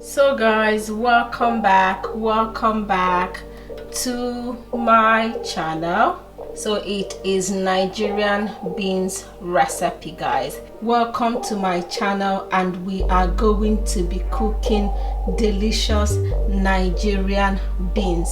So guys, welcome back to my channel. So it is Nigerian beans recipe, guys. Welcome to my channel, and we are going to be cooking delicious Nigerian beans.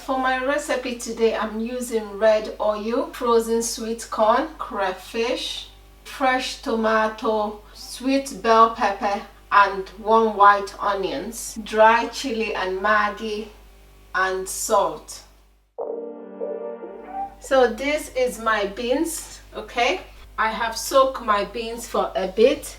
For my recipe today, I'm using red oil, frozen sweet corn, crayfish, fresh tomato, sweet bell pepper, and 1 white onions, dry chili and maggi, and salt. So this is my beans, okay? I have soaked my beans for a bit,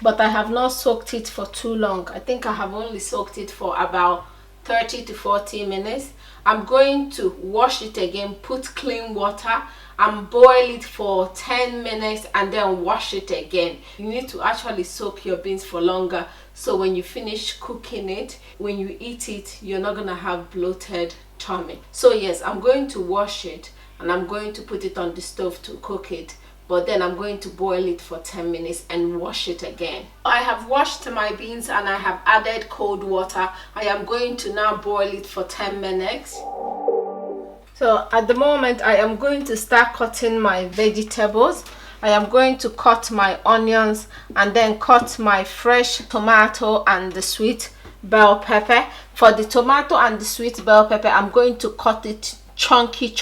but I have not soaked it for too long. I think I have only soaked it for about 30 to 40 minutes. I'm going to wash it again, put clean water and boil it for 10 minutes and then wash it again. You need to actually soak your beans for longer, so when you finish cooking it, when you eat it, you're not gonna have bloated tummy. So yes, I'm going to wash it and I'm going to put it on the stove to cook it, but then I'm going to boil it for 10 minutes and wash it again. I have washed my beans and I have added cold water. I am going to now boil it for 10 minutes. So at the moment, I am going to start cutting my vegetables. I am going to cut my onions and then cut my fresh tomato and the sweet bell pepper. For the tomato and the sweet bell pepper, I'm going to cut it chunky.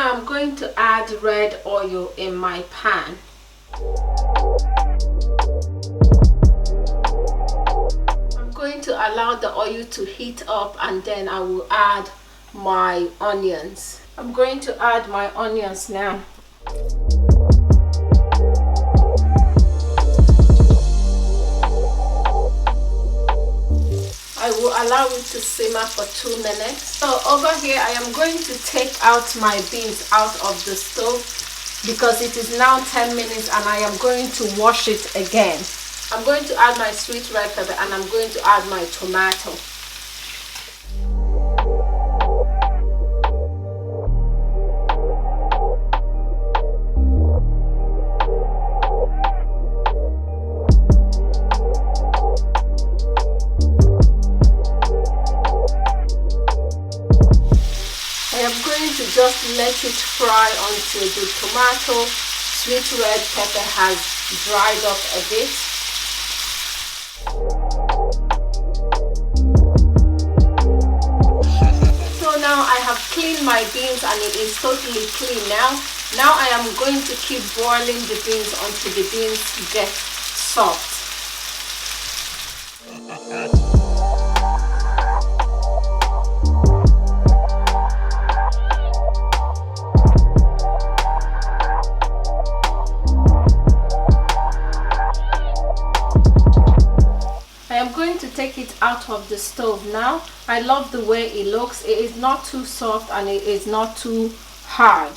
I'm going to add red oil in my pan. I'm going to allow the oil to heat up and then I will add my onions. I'm going to add my onions now. I will allow it to simmer for 2 minutes. So over here, I am going to take out my beans out of the stove because it is now 10 minutes and I am going to wash it again. I'm going to add my sweet red pepper and I'm going to add my tomato. Just let it fry until the tomato, sweet red pepper has dried up a bit. So now I have cleaned my beans and it is totally clean now. Now I am going to keep boiling the beans until the beans get soft. Take it out of the stove now. I love the way it looks. It is not too soft and it is not too hard.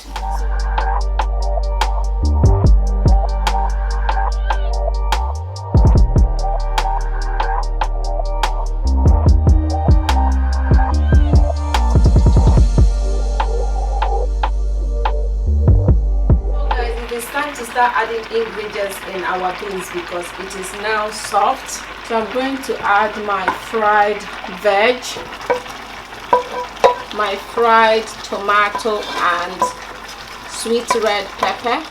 start adding ingredients in our beans because it is now soft. So I'm going to add my fried veg, my fried tomato and sweet red pepper.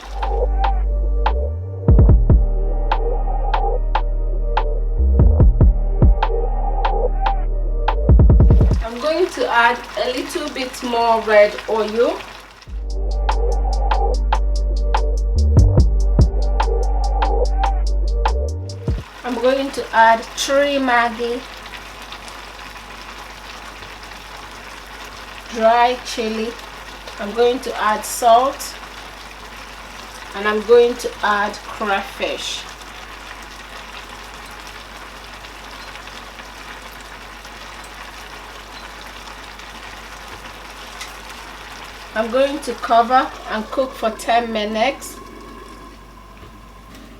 I'm going to add a little bit more red oil. I'm going to add 3 maggi, dry chili. I'm going to add salt, and I'm going to add crayfish. I'm going to cover and cook for 10 minutes.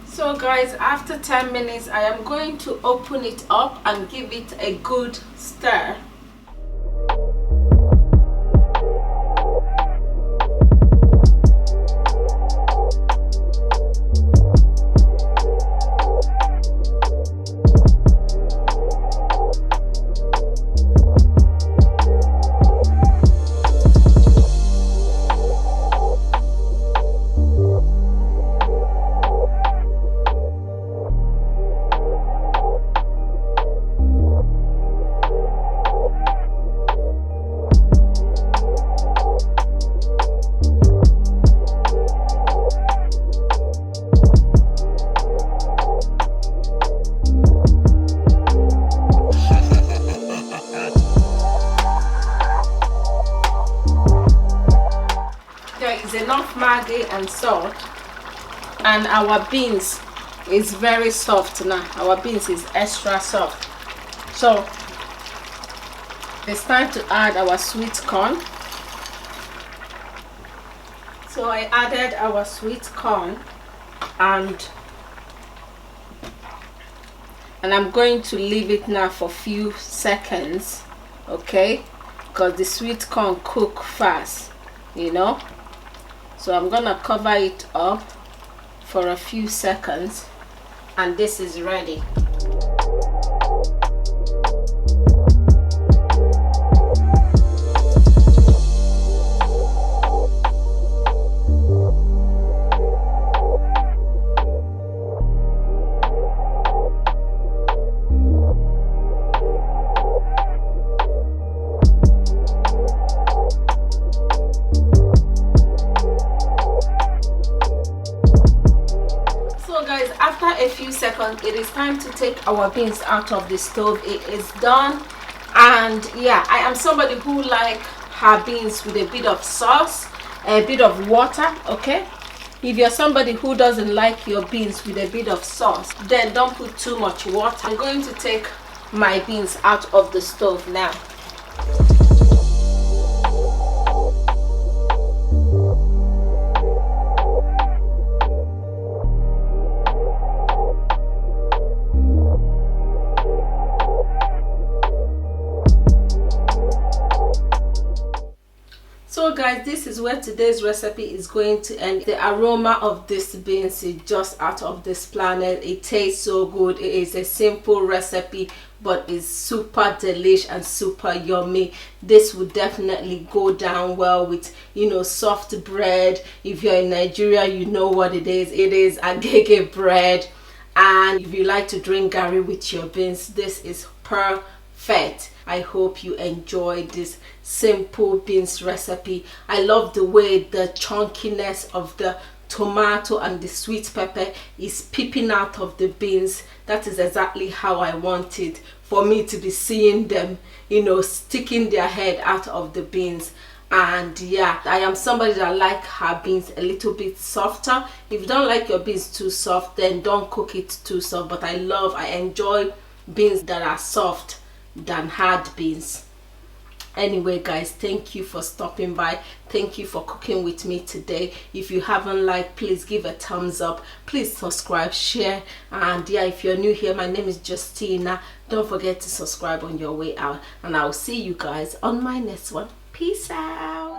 So guys, after 10 minutes I am going to open it up and give it a good stir. Enough maggi and salt, and our beans is very soft now. Our beans is extra soft, so it's time to add our sweet corn. So I added our sweet corn, and I'm going to leave it now for a few seconds, okay, because the sweet corn cook fast, you know. So I'm gonna cover it up for a few seconds, and this is ready. After a few seconds, it is time to take our beans out of the stove. It is done, and yeah, I am somebody who like her beans with a bit of sauce, a bit of water, okay? If you're somebody who doesn't like your beans with a bit of sauce, then don't put too much water. I'm going to take my beans out of the stove now. So guys, this is where today's recipe is going to end. The aroma of this beans is just out of this planet. It tastes so good. It is a simple recipe, but it's super delish and super yummy. This would definitely go down well with, you know, soft bread. If you're in Nigeria, you know what it is. It is agege bread. And if you like to drink garri with your beans, this is perfect. I hope you enjoyed this simple beans recipe. I love the way the chunkiness of the tomato and the sweet pepper is peeping out of the beans. That is exactly how I want it, for me to be seeing them, you know, sticking their head out of the beans. And yeah, I am somebody that like her beans a little bit softer. If you don't like your beans too soft, then don't cook it too soft. But I enjoy beans that are soft than hard beans. Anyway guys, thank you for stopping by. Thank you for cooking with me today. If you haven't liked, please give a thumbs up. Please subscribe, share, and yeah, if you're new here, my name is Justina. Don't forget to subscribe on your way out, and I'll see you guys on my next one. Peace out.